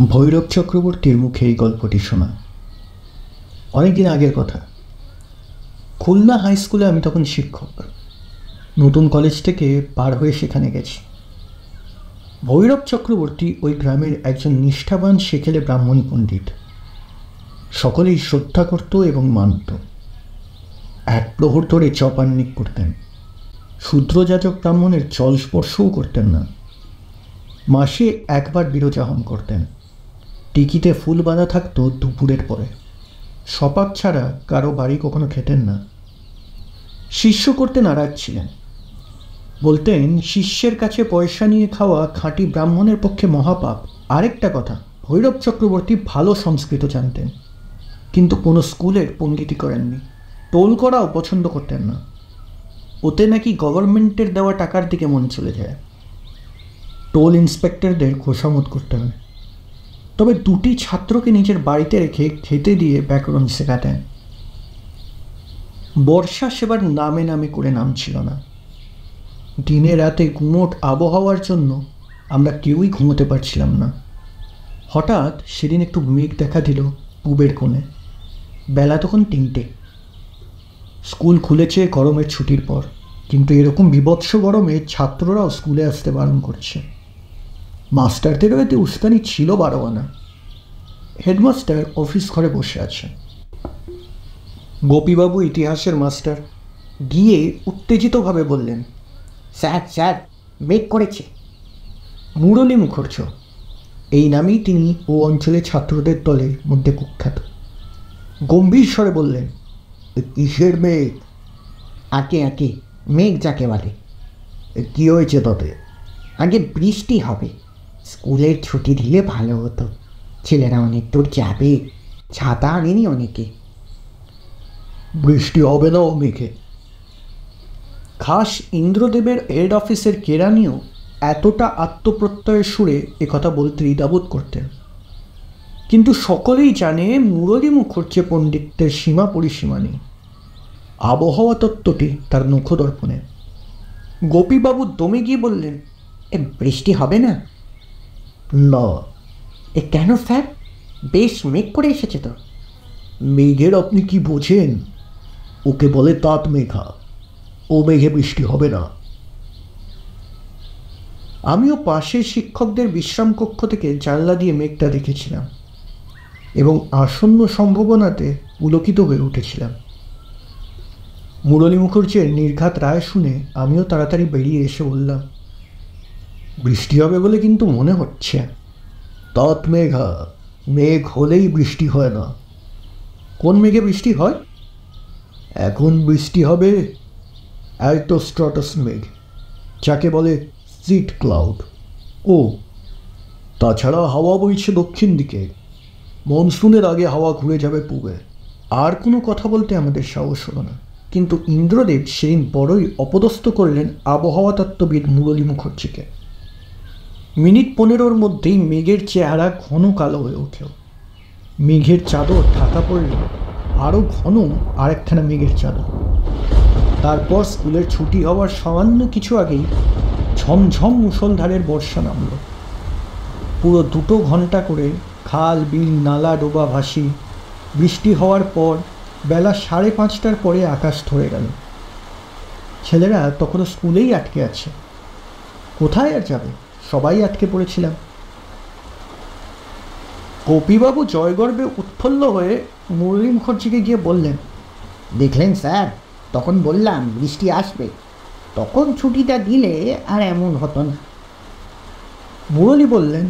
ভৈরব চক্রবর্তীর মুখে এই গল্পটি শোনা অনেকদিন আগের কথা। খুলনা হাই স্কুলে আমি তখন শিক্ষক। নতুন কলেজ থেকে পার হয়ে সেখানে গেছি। ভৈরব চক্রবর্তী ওই গ্রামের একজন নিষ্ঠাবান সেকেলে ব্রাহ্মণ পণ্ডিত। সকলেই শ্রদ্ধা করত এবং মানত। এক প্রহর ধরে চপান্নিক করতেন। শূদ্রযাজক ব্রাহ্মণের জল স্পর্শও করতেন না। মাসে একবার বিরজাহন করতেন। টিকিতে ফুল বাঁধা থাকত দুপুরের পরে। সপাক ছাড়া কারো বাড়ি কখনো খেতেন না। শিষ্য করতে নারাজ ছিলেন। বলতেন শিষ্যের কাছে পয়সা নিয়ে খাওয়া খাঁটি ব্রাহ্মণের পক্ষে মহাপাপ। আরেকটা কথা, ভৈরব চক্রবর্তী ভালো সংস্কৃত জানতেন, কিন্তু কোনো স্কুলের পণ্ডিতি করেননি। টোল করাও পছন্দ করতেন না। ওতে নাকি গভর্নমেন্টের দেওয়া টাকার দিকে মন চলে যায়। টোল ইন্সপেক্টরদের খোসামত করতে হয়। তবে দুটি ছাত্রকে নিজের বাড়িতে রেখে খেতে দিয়ে ব্যাকরণ শেখাতেন। বর্ষা সেবার নামে নামে করে নাম ছিল না। দিনে রাতে গুমোট আবহাওয়ার জন্য আমরা কেউই ঘুমোতে পারছিলাম না। হঠাৎ সেদিন একটু মেঘ দেখা দিল পূবের কোণে। বেলা তখন 3টে। স্কুল খুলেছে গরমের ছুটির পর, কিন্তু এরকম বিভৎস গরমে ছাত্ররাও স্কুলে আসতে বারণ করছে। মাস্টারদেরও এতে উস্কানি ছিল 12 আনা। হেডমাস্টার অফিস ঘরে বসে আছে। গোপীবাবু ইতিহাসের মাস্টার গিয়ে উত্তেজিতভাবে বললেন, স্যার স্যার, মেঘ করেছে। মুরলী মুখর্জ, এই নামেই তিনি ও অঞ্চলের ছাত্রদের দলের মধ্যে কুখ্যাত। গম্ভীর স্বরে বললেন, কিসের মেঘ? আগে আগে মেঘ যাকে বলে। কী হয়েছে তাতে? আগে বৃষ্টি হবে, স্কুলের ছুটি দিলে ভালো হতো। ছেলেরা অনেক দূর যাবে, ছাতা আনেনি অনেকে। বৃষ্টি হবে না ও মেঘে। খাস ইন্দ্রদেবের হেড অফিসের কেরানিও এতটা আত্মপ্রত্যয়ের সুরে একথা বলতে দ্বিধাবোধ করতেন। কিন্তু সকলেই জানে মুরলী মুখর্জী পণ্ডিতের সীমা পরিসীমা নেই। আবহাওয়া তত্ত্বটি তার নখদর্পণে। গোপীবাবু দমে গিয়ে বললেন, বৃষ্টি হবে না? না। কেন স্যার? বেশ মেঘ করে এসেছে তো। মেঘের আপনি কি বোঝেন? ওকে বলে তাঁত মেঘা। ও মেঘে বৃষ্টি হবে না। আমিও পাশের শিক্ষকদের বিশ্রাম কক্ষ থেকে জানলা দিয়ে মেঘটা দেখেছিলাম এবং আসন্ন সম্ভাবনাতে পুলকিত হয়ে উঠেছিলাম। মুরলী মুখর্জীর নির্ঘাত রায় শুনে আমিও তাড়াতাড়ি বেরিয়ে এসে বললাম, বৃষ্টি হবে বলে কিন্তু মনে হচ্ছে। তাঁত মেঘা, মেঘ হলেই বৃষ্টি হয় না। কোন মেঘে বৃষ্টি হয়? এখন বৃষ্টি হবে অ্যালটোস্ট্রাটাস মেঘ, যাকে বলে সিট ক্লাউড। ও তাছাড়া হাওয়া বইছে দক্ষিণ দিকে। মনসুনের আগে হাওয়া ঘুরে যাবে পূবে। আর কোনো কথা বলতে আমাদের সাহস হলো না। কিন্তু ইন্দ্রদেব সেদিন বড়ই অপদস্থ করলেন আবহাওয়া তত্ত্ববিদ মুরলী মুখর্জীকে। মিনিট 15 মধ্যেই মেঘের চেহারা ঘন কালো হয়ে উঠল। মেঘের চাদর ঢাকা পড়ল আরও ঘন আরেকখানা মেঘের চাদর। তারপর স্কুলের ছুটি হওয়ার সামান্য কিছু আগেই ঝমঝম মুষলধারের বর্ষা নামল। পুরো 2 ঘন্টা করে খাল বিল নালা ডোবা ভাসি। বৃষ্টি হওয়ার পর বেলা 5:30টার পরে আকাশ ধরে গেল। ছেলেরা তখনও স্কুলেই আটকে আছে। কোথায় আর যাবে? সবাই আটকে পড়েছিলাম। গোপীবাবু জয়গর্বে উৎফুল্ল হয়ে মুরলী মুখর্জীকে গিয়ে বললেন, দেখলেন স্যার, তখন বললাম বৃষ্টি আসবে। তখন ছুটিটা দিলে আর এমন হতো না। মুরলী বললেন,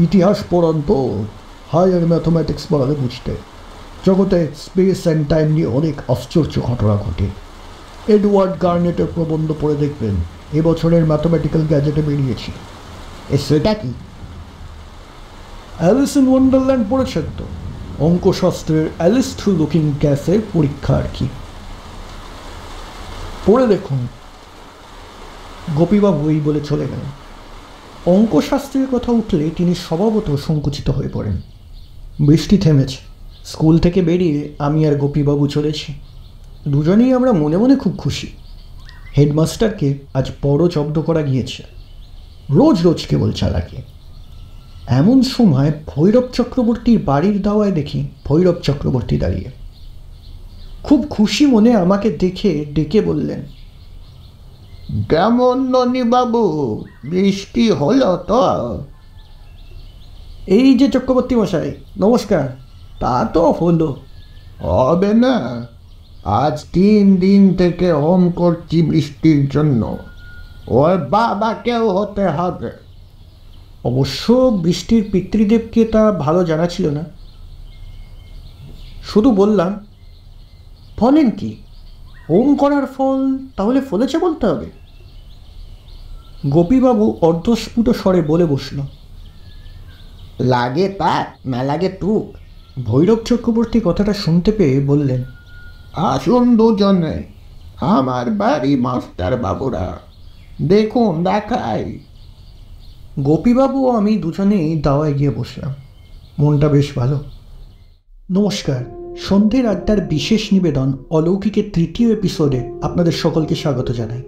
ইতিহাস পড়ান তো, হায়ার ম্যাথমেটিক্স পড়ালে বুঝতে। জগতে স্পেস অ্যান্ড টাইম নিয়ে অনেক আশ্চর্য ঘটনা ঘটে। এডওয়ার্ড গার্নেটের প্রবন্ধ পড়ে দেখবেন, এবছরের ম্যাথমেটিক্যাল গ্যাজেটে বেরিয়েছে। সেটা কি? অ্যালিস ইন ওয়ান্ডারল্যান্ড পড়েছেন তো? অঙ্কশাস্ত্রের অ্যালিস থ্রু লুকিং গ্যাসের পরীক্ষা আর কি। পড়ে দেখুন। গোপীবাবু এই বলে চলে গেলেন। অঙ্কশাস্ত্রের কথা উঠলে তিনি স্বভাবত সংকুচিত হয়ে পড়েন। বৃষ্টি থেমেছে। স্কুল থেকে বেরিয়ে আমি আর গোপীবাবু চলেছি। দুজনেই আমরা মনে মনে খুব খুশি। হেডমাস্টারকে আজ বড় জব্দ করা গিয়েছে। রোজ রোজ কেবল চালাকি। এমন সময় ভৈরব চক্রবর্তীর বাড়ির দাওয়ায় দেখি ভৈরব চক্রবর্তী দাঁড়িয়ে। খুব খুশি মনে আমাকে দেখে ডেকে বললেন, কেমন ননীবাবু, বৃষ্টি হলো তো? এই যে চক্রবর্তী মশাই, নমস্কার। তা তো হলো। হবে না, আজ 3 দিন থেকে হোম করছি বৃষ্টির জন্য। ওর বাবাকেও হতে হবে। অবশ্য বৃষ্টির পিতৃদেবকে তা ভালো জানা ছিল না। শুধু বললাম, ফলেন কি? হোম করার ফল তাহলে ফলেছে বলতে হবে। গোপীবাবু অর্ধস্ফুট স্বরে বলে বসল, লাগে তা না লাগে তুক। ভৈরব চক্রবর্তী কথাটা শুনতে পেয়ে বললেন, আসুন দুজনে আমার বাড়ি মাস্টার বাবুরা, দেখুন দেখাই। গোপীবাবু ও আমি দুজনেই দাওয়ায় গিয়ে বসলাম। মনটা বেশ ভালো। নমস্কার। সন্ধ্যের আড্ডার বিশেষ নিবেদন অলৌকিকের 3য় এপিসোডে আপনাদের সকলকে স্বাগত জানাই।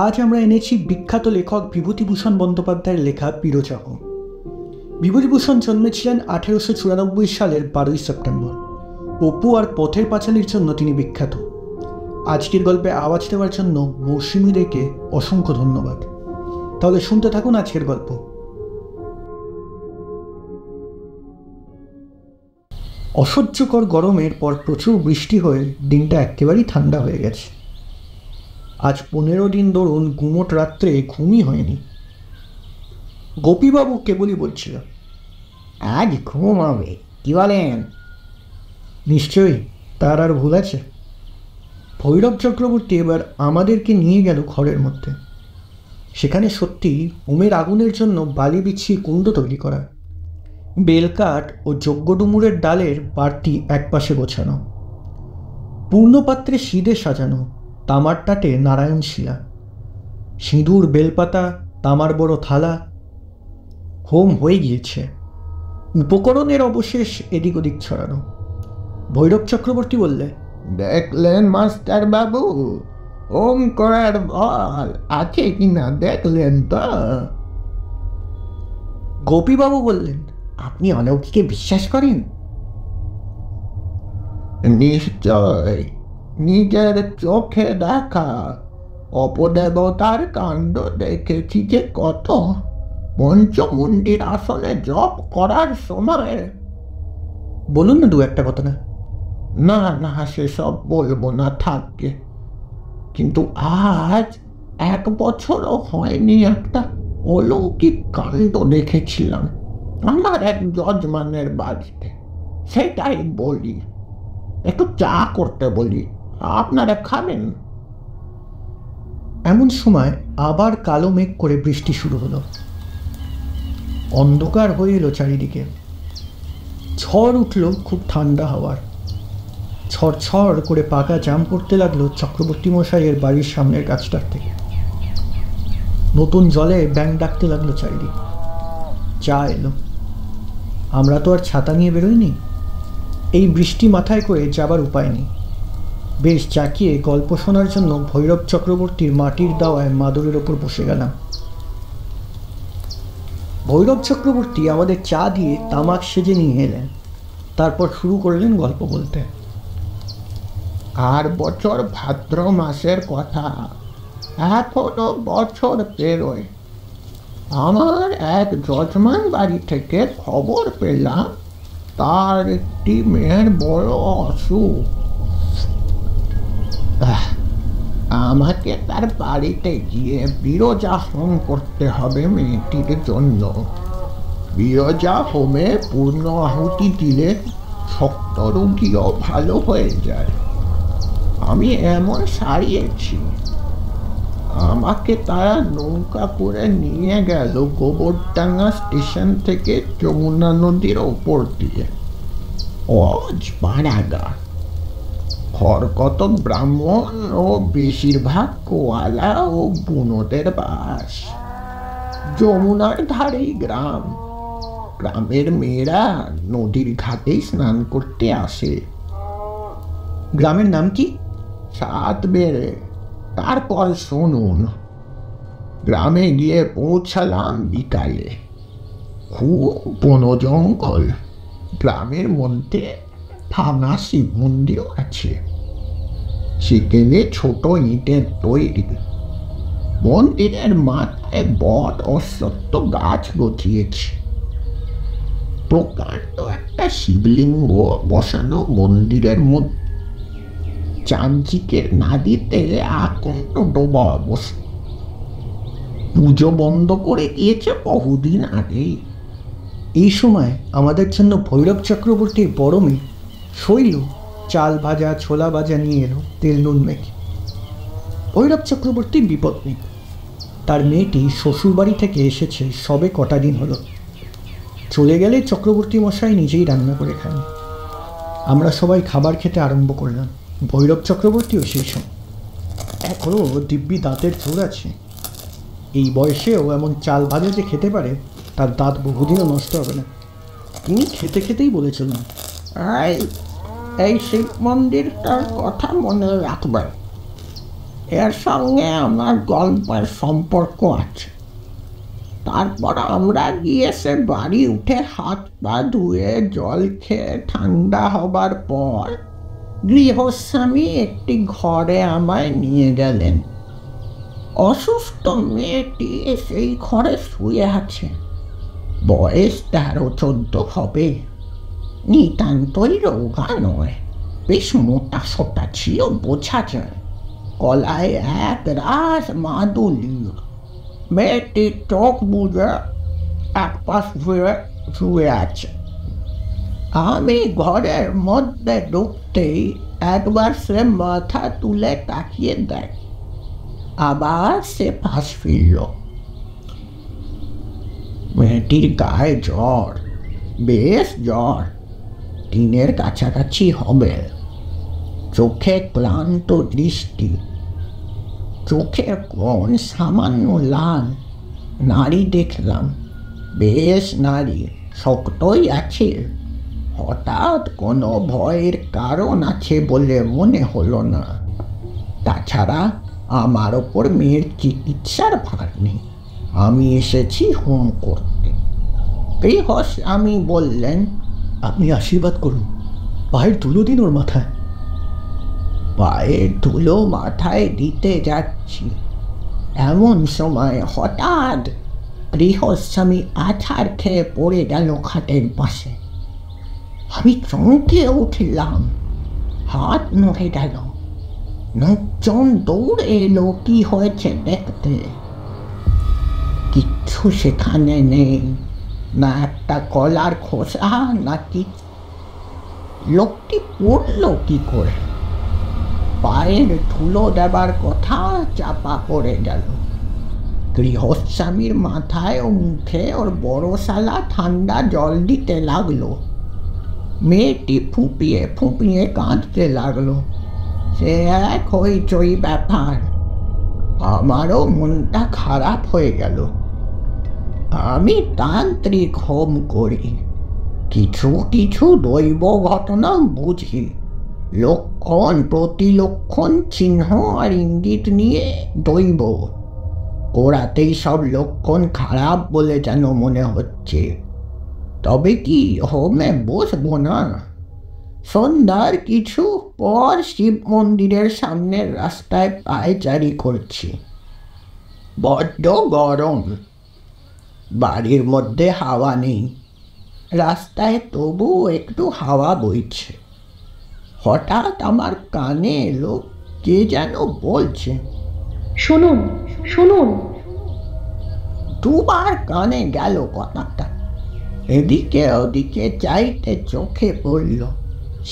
আজ আমরা এনেছি বিখ্যাত লেখক বিভূতিভূষণ বন্দ্যোপাধ্যায়ের লেখা পিরোচাহ। বিভূতিভূষণ জন্মেছিলেন 1894 সালের 12ই সেপ্টেম্বর। অপু আর পথের পাঁচালীর জন্য তিনি বিখ্যাত। আজকের গল্পে আওয়াজ দেওয়ার জন্য মৌসুমী দেকে অসংখ্য ধন্যবাদ। তাহলে শুনতে থাকুন আজকের গল্প। অসহ্যকর গরমের পর প্রচুর বৃষ্টি হয়ে দিনটা একেবারেই ঠান্ডা হয়ে গেছে। আজ 15 দিন ধরুন গুমোট রাত্রে ঘুমই হয়নি। গোপীবাবু কেবলই বলছিল, আজ ঘুম হবে, কি বলেন? নিশ্চয়ই, তার আর ভুল আছে। ভৈরব চক্রবর্তী এবার আমাদেরকে নিয়ে গেল ঘরের মধ্যে। সেখানে সত্যি হোমের আগুনের জন্য বালি বিছিয়ে কুণ্ড তৈরি করা, বেলকাঠ ও যজ্ঞডুমুরের ডালের বাড়তি একপাশে গোছানো, পূর্ণপাত্রে সিদে সাজানো তামার টাটে নারায়ণ শিলা, সিঁদুর, বেলপাতা, তামার বড় থালা। হোম হয়ে গিয়েছে, উপকরণের অবশেষ এদিক ওদিক ছড়ানো। ভৈরব চক্রবর্তী বললে, দেখলেন মাস্টার বাবু, হোম করার বল আছে কিনা দেখলেন তো? গোপীবাবু বললেন, আপনি অলৌকিকে বিশ্বাস করেন? নিশ্চয়, নিজের চোখে দেখা অপদেবতার কাণ্ড দেখেছি যে কত। পঞ্চমুণ্ডির আসনে জপ করার সময়। বলুন না দু একটা কথা। না না না, সেসব বলবো না, থাকবে। কিন্তু আজ 1 বছরও হয়নি একটা অলৌকিক কাণ্ড দেখেছিলাম আমার এক যজমানের বাড়িতে। সেটাই বলি। একটু চা করতে বলি, আপনারা খাবেন? এমন সময় আবার কালো মেঘ করে বৃষ্টি শুরু হলো। অন্ধকার হয়ে এলো চারিদিকে। ঝড় উঠল খুব ঠান্ডা হাওয়ার। ছড় করে পাকা জাম পড়তে লাগলো চক্রবর্তী মশাইয়ের বাড়ির সামনের গাছটার থেকে। নতুন জলে ব্যাঙ ডাকতে লাগলো চারিদিক। চা এলো। আমরা তো আর ছাতা নিয়ে বেরোইনি। এই বৃষ্টি মাথায় করে যাবার উপায় নেই। বেশ চাকিয়ে গল্প শোনার জন্য ভৈরব চক্রবর্তীর মাটির দাওয়ায় মাদুরের ওপর বসে গেলাম। ভৈরব চক্রবর্তী আমাদের চা দিয়ে তামাক সেজে নিয়ে এলেন। তারপর শুরু করলেন গল্প বলতে। আর বছর ভাদ্র মাসের কথা, এখনো বছর পেরোয়। আমার এক যজমান বাড়ি থেকে খবর পেলাম তার একটি মেয়ের বড় অসুখ। আমাকে তার বাড়িতে গিয়ে বিরজা হোম করতে হবে মেয়েটির জন্য। বিরজা হোমে পূর্ণ আহুতি দিলে শক্ত রোগীও ভালো হয়ে যায়। আমি এমন সারিয়েছি। আমাকে তারা নৌকা করে নিয়ে গেল গোবরডাঙ্গা স্টেশন থেকে যমুনা নদীর ওপর দিয়ে অজপাড়াগা। হরকত ব্রাহ্মণ ও বেশিরভাগ কোয়ালা ও বুনোদের বাস। যমুনার ধারেই গ্রাম। গ্রামের মেয়েরা নদীর ঘাটেই স্নান করতে আসে। গ্রামের নাম কি? সাত বেড়ে। তারপর শুনুন। গ্রামে গিয়ে পৌঁছালাম বিকালে। খুব বন জঙ্গল। গ্রামের মধ্যে ভাঙা শিব মন্দিরও আছে, সেখানে ছোট ইটের তৈরি। মন্দিরের মাথায় বট অশ্বত্থ গাছ গঠিয়েছে। প্রকাণ্ড একটা শিবলিঙ্গ বসানো মন্দিরের মধ্যে। চামচিকের নাদিতে আকণ্ঠ ডোবা অবস্থা। পুজো বন্ধ করে দিয়েছে বহুদিন আগেই। এই সময় আমাদের জন্য ভৈরব চক্রবর্তীর বড় মেয়ে শৈল চাল ভাজা ছোলা ভাজা নিয়ে এলো তেল নুন মেখে। ভৈরব চক্রবর্তীর বিপদ নেই, তার মেয়েটি শ্বশুরবাড়ি থেকে এসেছে সবে কটা দিন হলো। চলে গেলে চক্রবর্তী মশাই নিজেই রান্না করে খান। আমরা সবাই খাবার খেতে আরম্ভ করলাম। ভৈরব চক্রবর্তীও সেই সময়। এখনও দিব্যি দাঁতের জোর আছে। এই বয়সেও এমন চাল ভাজা যে খেতে পারে, তার দাঁত বহুদিনও নষ্ট হবে না। তিনি খেতে খেতেই বলেছিলেন, এই শিব মন্দিরটার কথা মনে রাখবেন। এর সঙ্গে আমার গল্পের সম্পর্ক আছে। তারপর আমরা গিয়ে সে বাড়ি উঠে হাত পা ধুয়ে জল খেয়ে ঠান্ডা হবার পর গৃহস্বামী একটি ঘরে আমায় নিয়ে গেলেন। অসুস্থ মেয়েটি সেই ঘরে শুয়ে আছে। বয়স 13-14 হবে। নিতান্তই রোগা নয়, বেশ মোটা সোটা ছিল, বোঝা যায়। গলায় এক রাস মাদুলি। মেয়েটি চোখ বুঝে এক পাশ শুয়ে আছে। আমি ঘরের মধ্যে ঢুকতেই একবার সে মাথা তুলে তাকিয়ে দেয়, আবার সে পাশ ফিরল। মেয়েটির গায়ে জ্বর, বেশ জ্বর, 3-এর কাছাকাছি হবে। চোখে ক্লান্ত দৃষ্টি, চোখের কোণ সামান্য লাল। নাড়ি দেখলাম, বেশ নাড়ি, শক্তই আছে। হঠাৎ কোনো ভয়ের কারণ আছে বলে মনে হলো না। তাছাড়া আমার ওপর মেয়ের চিকিৎসার ভার নেই। আমি এসেছি হোম করতে। গৃহস্বামী বললেন, আপনি আশীর্বাদ করুন, পায়ের ধুলো দিন ওর মাথায়। পায়ের ধুলো মাথায় দিতে যাচ্ছি, এমন সময় হঠাৎ গৃহস্বামী আছাড় খেয়ে পড়ে গেল খাটের পাশে। আমি চমকে উঠলাম, হাত নড়ে গেল। লোকজন দৌড়ে এলো কি হয়েছে দেখতে। কিচ্ছু সেখানে নেই, না একটা কলার খোসা, না কি। লোকটি পড়ল কি করে? পায়ের ধুলো দেবার কথা চাপা পড়ে গেল। গৃহস্বামীর মাথায় ও মুখে ওর বড় শালা ঠান্ডা জল দিতে লাগলো। মেয়েটি ফুপিয়ে ফুপিয়ে কাঁদতে লাগলো। সে এক হইচই ব্যাপার। আমারও মনটা খারাপ হয়ে গেল। আমি তান্ত্রিক হোম করি, কিছু কিছু দৈব ঘটনা বুঝি। লক্ষণ প্রতিলক্ষণ চিহ্ন আর ইঙ্গিত নিয়ে দৈব। গোড়াতেই সব লক্ষণ খারাপ বলে যেন মনে হচ্ছে। তবে কি হোমে বসবো না? সন্ধ্যার কিছু পর শিব মন্দিরের সামনের রাস্তায় পায়চারি করছি। বড্ড গরম, বাড়ির মধ্যে হাওয়া নেই। রাস্তায় তবু একটু হাওয়া বইছে। হঠাৎ আমার কানে এলো কে যেন বলছে, শুনুন শুনুন। দুবার কানে গেল কথাটা। এদিকে ওদিকে চাইতে চোখে পড়ল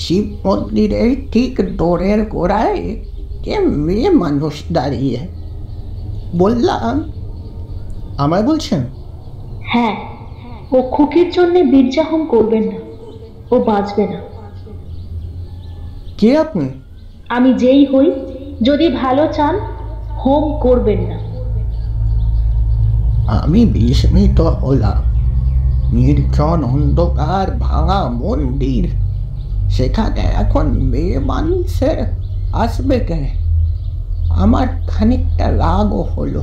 শিব মন্দিরের ঠিক দোরের গোড়ায় কে মেয়ে মানুষ দাঁড়িয়ে। বললাম, আমায় বলছেন? হ্যাঁ, ও খুকির জন্য বীর্যাহম করবেন না, ও বাঁচবে না। কে আপনি? আমি যেই হই, যদি ভালো চান হোম করবেন না। আমি বিস্মিত হলাম। নির্জন অন্ধকার ভাঙা মন্দির, সেখানে এখন মেয়ে মানুষের আসবে কেন? আমার খানিকটা রাগও হলো।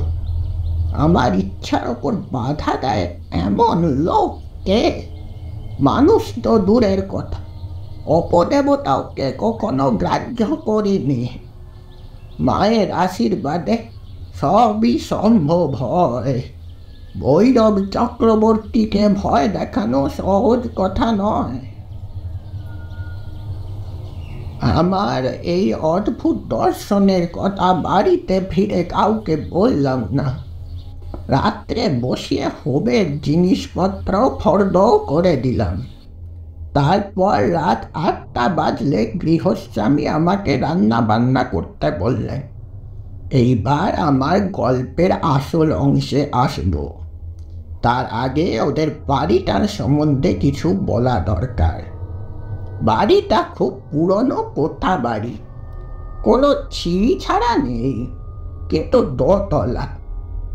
আমার ইচ্ছার ওপর বাধা দেয় এমন লোক কে? মানুষ তো দূরের কথা, অপদেবতাকে কখনো গ্রাহ্য করিনি। মায়ের আশীর্বাদে সবই সম্ভব হয়। ভৈরব চক্রবর্তীকে ভয় দেখানো সহজ কথা নয়। আমার এই অদ্ভুত দর্শনের কথা বাড়িতে ফিরে কাউকে বললাম না। রাত্রে বসিয়ে হোমের জিনিসপত্র ফর্দ করে দিলাম। তারপর রাত 8টা বাজলে গৃহস্বামী আমাকে রান্না বান্না করতে বললেন। এইবার আমার গল্পের আসল অংশে আসব। তার আগে ওদের বাড়িটার সম্বন্ধে কিছু বলা দরকার। বাড়িটা খুব পুরনো কোঠা বাড়ি, কোনো সিঁড়ি ছাড়া নেই, কিন্তু দোতলা।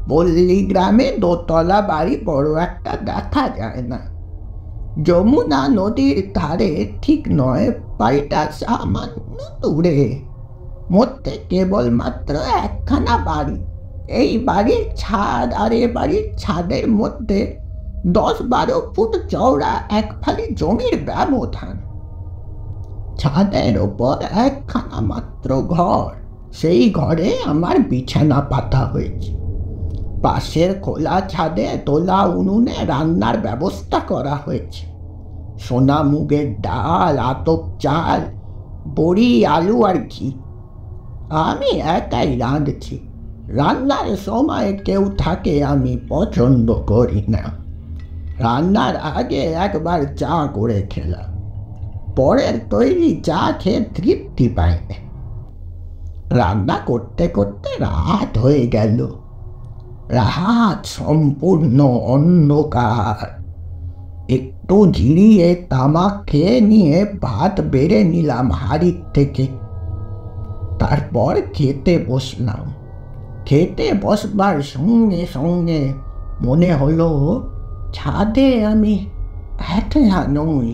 পল্লী গ্রামে দোতলা বাড়ি বড় একটা দেখা যায় না। যমুনা নদীর ধারে ঠিক নয়, বাড়িটা সামান্য দূরে। মধ্যে কেবলমাত্র একখানা বাড়ি। এই বাড়ির ছাদ আর এ বাড়ির ছাদের মধ্যে 10-12 ফুট চওড়া এক ফালি জমির ব্যবধান। ছাদের ওপর একখানা মাত্র ঘর, সেই ঘরে আমার বিছানা পাতা হয়েছে। পাশের খোলা ছাদে তোলা উনুনে রান্নার ব্যবস্থা করা হয়েছে। সোনা মুগের ডাল, আতপ চাল, বড়ি, আলু আর ঘি। আমি একাই রাঁধছি। রান্নার সময় কেউ থাকে আমি পছন্দ করি না। রান্নার আগে একবার চা করে খেলাম, পরের তৈরি চা খেয়ে তৃপ্তি পাই না। রান্না করতে করতে রাত হয়ে গেল। রাত সম্পূর্ণ অন্ধকার। একটু জিরিয়ে তামাক খেয়ে নিয়ে ভাত বেড়ে নিলাম হাড়ির থেকে। তারপর খেতে বসলাম। খেতে বসবার সঙ্গে সঙ্গে মনে হলো ছাদে আমি একলা নই।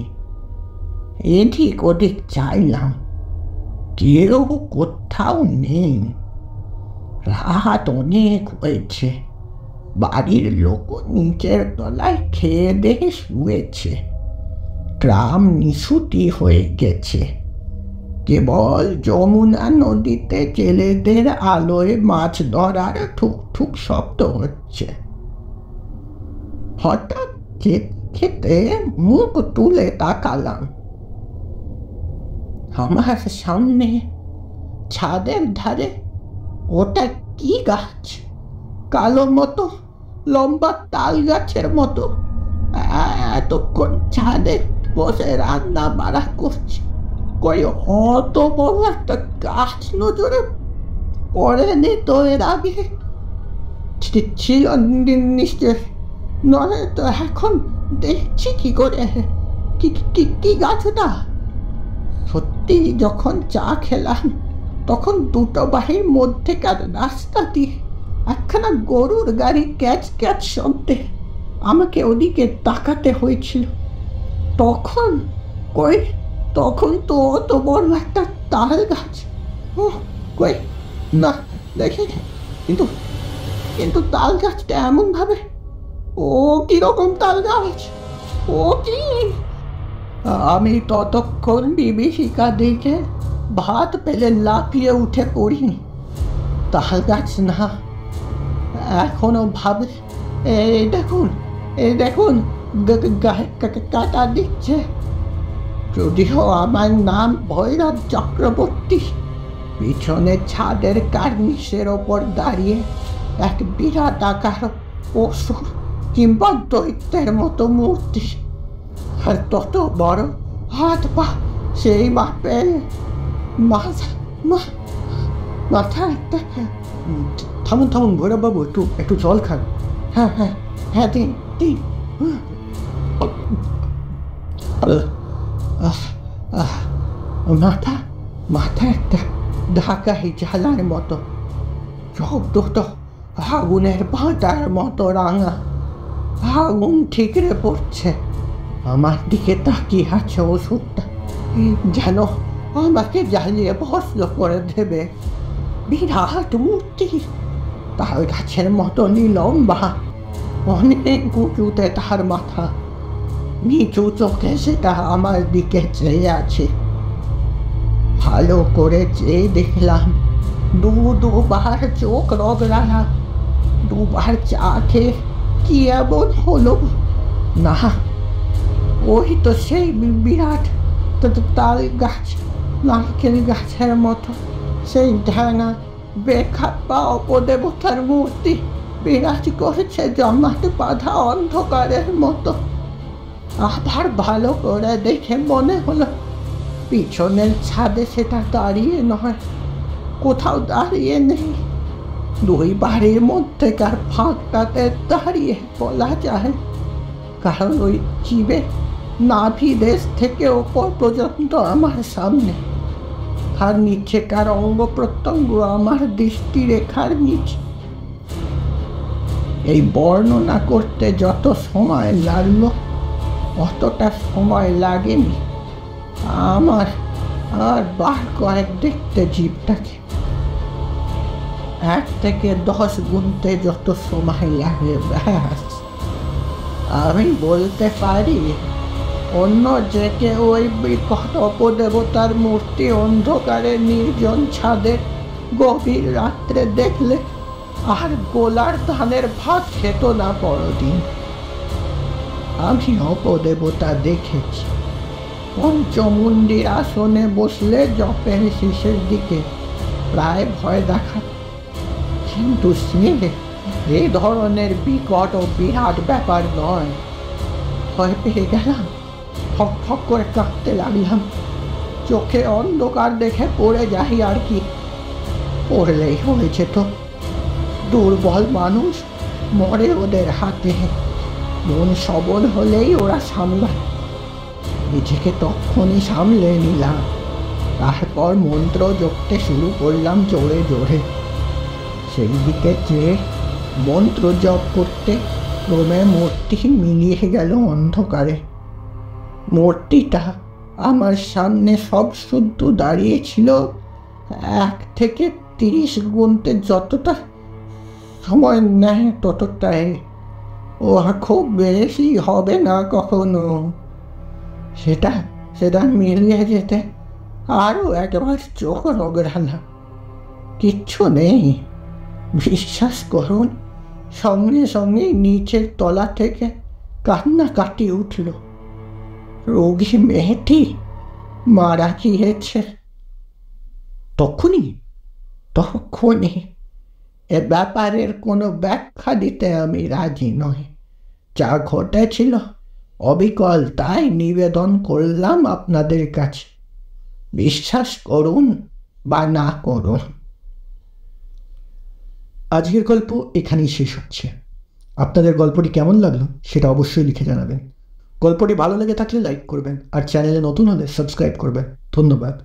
এদিক ওদিক চাইলাম, কেউ কোথাও নেই। রাত অনেক হয়েছে। বাড়ির লোক নিচের তলায় খেয়ে দেখে শুয়েছে। গ্রাম নিশুতি হয়ে গেছে। কেবল যমুনা নদীতে জেলেদের আলোয় মাছ ধরার ঠুকঠুক শব্দ হচ্ছে। হঠাৎ খেতে মুখ তুলে তাকালাম। আমার সামনে ছাদের ধারে ওটা কি গাছ? কালো মতো, লম্বা তাল গাছের মতো। এতক্ষণ ছাদে বসে রান্না বাড়া করছি, কই অত বড় একটা গাছ নজরে পড়েনি তো এর আগে? ছিল নিশ্চয়, নয় তো এখন দেখছি কি করে। কি গাছ ওটা? সত্যি যখন চা খেলাম তখন দুটো বাড়ির মধ্যেকার রাস্তা দিয়ে একখানা গরুর গাড়ি ক্যাচ ক্যাচ শব্দে আমাকে ওদিকে তাকাতে হয়েছিল। তখন তো অত বড় একটা তাল গাছ কই না দেখি, কিন্তু তাল গাছটা এমন ভাবে, ও কিরকম তাল গাছ, ও কি? আমি ততক্ষণ বিভীষিকা দেখে ভাত পেলে লাফিয়ে উঠে পড়িনি। তাল গাছ না, এখনো ভাবে এই দেখুন গায়ে কাটা দিচ্ছে। যদিও আমার নাম ভৈরব চক্রবর্তী, পিছনে ছাদের কার্নিশের ওপর দাঁড়িয়ে এক বিরাট আকার অসুর কিংবা দৈত্যের মতো মূর্তি, আর তত বড় হাত পা, সেই মাপের মাথা একটা। থামুন ভৈরববাবু, একটু জল খান। হ্যাঁ দিন। মাথা একটা ঢাকাই জ্বালার মতো, সব দুটো আগুনের ভাঁটার মতো রাঙা। আগুন ঠিকরে পড়ছে। আমার দিকে তাকিয়ে আছে ওষুধটা, যেন আমাকে জ্বালিয়ে ভস্ম করে দেবে। বিরাট মূর্তি, তাল গাছের মতনই লম্বা, অনেক উঁচুতে তার মাথা। নিচু চোখে সেটা আমার দিকে চেয়ে আছে। ভালো করে চেয়ে দেখলাম, দুবার চোখ রগড়ালাম, দুবার চা খেয়ে কি এমন হলো, না ওই তো সেই বিরাট তাল গাছ, নারকেল গাছের মতো সেই ঢাঙা বেখাপ্পা অপদেবতার মূর্তি বিরাজ করেছে জমাট বাঁধা অন্ধকারের মতো। আবার ভালো করে দেখে মনে হলো পিছনের ছাদে সেটা দাঁড়িয়ে নয়, কোথাও দাঁড়িয়ে নেই, দুই বাড়ির মধ্যেকার ফাঁকটাতে দাঁড়িয়ে বলা যায়, কারণ ওই জীবে নাভি দেশ থেকে ওপর পর্যন্ত আমার সামনে, আর নিচেকার অঙ্গ প্রত্যঙ্গ আমার দৃষ্টিরেখার নিচে। এই বর্ণনা করতে যত সময় লাগলো অতটা সময় লাগেনি আমার আর বার কয়েক দেখতে জীবটাকে। 1 থেকে 10 গুনতে যত সময় লাগে ব্যাস। আমি বলতে পারি অন্য যে কেউ ওই বিকট অপদেবতার মূর্তি অন্ধকারে নির্জন ছাদে গভীর রাত্রে দেখলে আর গোলার ধানের ভাত খেত না পরদিন। আমি অপদেবতা দেখেছি পঞ্চমুণ্ডির আসনে বসলে জপের শেষের দিকে প্রায় ভয় দেখা, কিন্তু সে এ ধরনের বিকট ও বিরাট ব্যাপার নয়। ভয় পেয়ে গেলাম, ফক ফক করে কাঁপতে লাগলাম, চোখে অন্ধকার দেখে পড়ে যাই আর কি। পড়লেই হয়েছে তো, দুর্বল মানুষ মরে ওদের হাতে, মন সবল হলেই ওরা সামলায়। নিজেকে তখনই সামলে নিলাম, তারপর মন্ত্র জপতে শুরু করলাম জোরে জোরে। সেই দিকে চেয়ে মন্ত্র জপ করতে ক্রমে মূর্তি মিলিয়ে গেল অন্ধকারে। মূর্তিটা আমার সামনে সব শুদ্ধ দাঁড়িয়েছিল। 1 থেকে 30 গুনতে যতটা সময় নেয় ততটাই, ও খুব বেশি হবে না কখনো। সেটা মিলিয়ে যেতে আরও একবার চোখ রগড়ালাম, কিচ্ছু নেই। বিশ্বাস করুন, সঙ্গে সঙ্গে নিচের তলা থেকে কান্নাকাটি উঠল। রোগী মেয়েটি মারা গিয়েছে। তখনই এ ব্যাপারের কোনো ব্যাখ্যা দিতে আমি রাজি নই। যা ঘটেছিল অবিকল তাই নিবেদন করলাম আপনাদের কাছে, বিশ্বাস করুন বা না করুন। আজকের গল্প এখানেই শেষ হচ্ছে। আপনাদের গল্পটি কেমন লাগলো সেটা অবশ্যই লিখে জানাবেন। গল্পটি ভালো লেগে থাকলে লাইক করবেন, আর চ্যানেলে নতুন হলে সাবস্ক্রাইব করবেন। ধন্যবাদ।